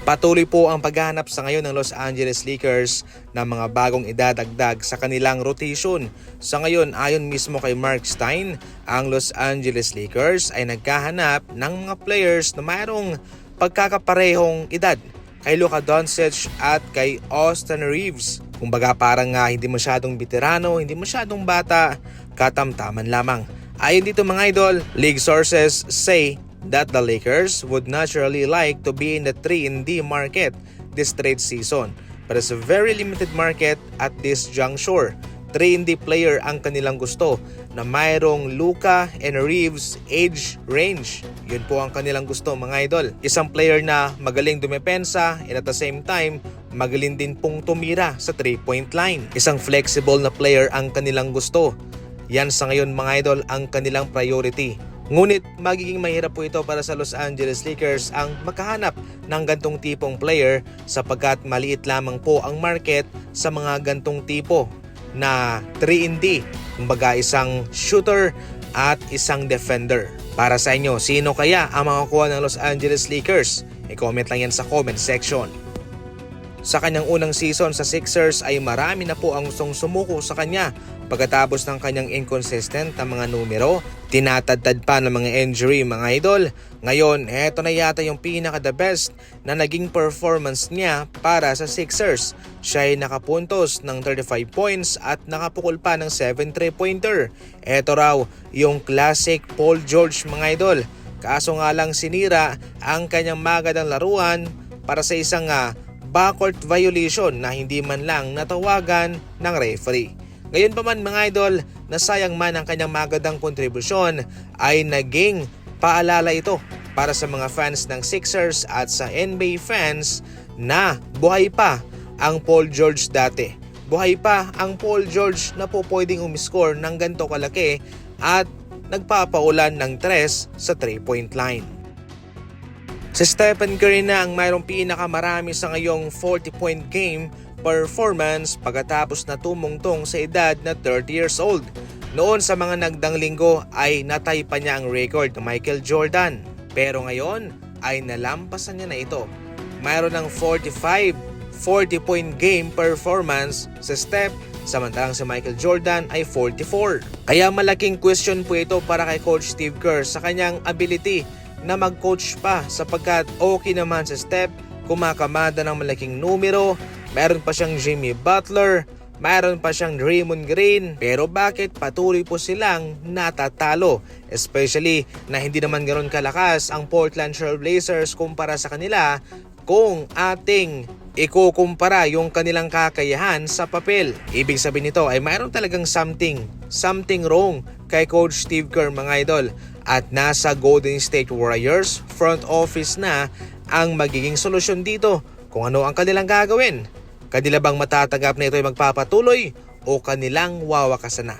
Patuloy po ang paghahanap sa ngayon ng Los Angeles Lakers ng mga bagong idadagdag sa kanilang rotation. Sa ngayon, ayon mismo kay Mark Stein, ang Los Angeles Lakers ay naghahanap ng mga players na mayroong pagkakaparehong edad kay Luka Doncic at kay Austin Reeves. Kumbaga parang hindi masyadong veterano, hindi masyadong bata, katamtaman lamang. Ayon dito mga idol, league sources say that the Lakers would naturally like to be in the 3-and-D market this trade season, but it's a very limited market at this juncture. 3-and-D player ang kanilang gusto na mayroong Luka and Reeves age range. Yun po ang kanilang gusto mga idol. Isang player na magaling dumepensa and at the same time magaling din pong tumira sa 3-point line. Isang flexible na player ang kanilang gusto. Yan sa ngayon mga idol ang kanilang priority. Ngunit magiging mahirap po ito para sa Los Angeles Lakers ang makahanap ng gantong tipong player sapagkat maliit lamang po ang market sa mga gantong tipo na 3-and-D. Kumbaga isang shooter at isang defender. Para sa inyo, sino kaya ang makakuha ng Los Angeles Lakers? I-comment lang yan sa comment section. Sa kanyang unang season sa Sixers ay marami na po ang gustong sumuko sa kanya pagkatapos ng kanyang inconsistent na mga numero, tinatadtad pa ng mga injury mga idol. Ngayon, eto na yata yung pinaka the best na naging performance niya para sa Sixers. Siya ay nakapuntos ng 35 points at nakapukol pa ng 7 3-pointer. Eto raw yung classic Paul George mga idol. Kaso nga lang sinira ang kanyang magandang laruan para sa isang backcourt violation na hindi man lang natawagan ng referee. Ngayon pa man mga idol, nasayang man ang kanyang magandang kontribusyon ay naging paalala ito para sa mga fans ng Sixers at sa NBA fans na buhay pa ang Paul George dati. Buhay pa ang Paul George na po pwedeng umiscore ng ganito kalaki at nagpapaulan ng 3 sa 3-point line. Si Stephen Curry na ang mayroong pinakamarami sa ngayong 40-point game performance pagkatapos na tumungtong sa edad na 30 years old. Noon sa mga nagdang linggo ay natay pa niya ang record ng Michael Jordan. Pero ngayon ay nalampasan niya na ito. Mayroon ng 40-point game performance sa Steph, samantalang si Michael Jordan ay 44. Kaya malaking question po ito para kay Coach Steve Kerr sa kanyang ability na mag-coach pa sapagkat okay naman sa Steph, kumakamada ng malaking numero, meron pa siyang Jimmy Butler, meron pa siyang Draymond Green, pero bakit patuloy po silang natatalo? Especially na hindi naman ganoon kalakas ang Portland Trail Blazers kumpara sa kanila kung ating ikukumpara yung kanilang kakayahan sa papel. Ibig sabihin nito ay mayroon talagang something wrong kay Coach Steve Kerr mga idol. At nasa Golden State Warriors front office na ang magiging solusyon dito kung ano ang kanilang gagawin. Kanila bang matatanggap na ito ay magpapatuloy o kanilang wawakasan na?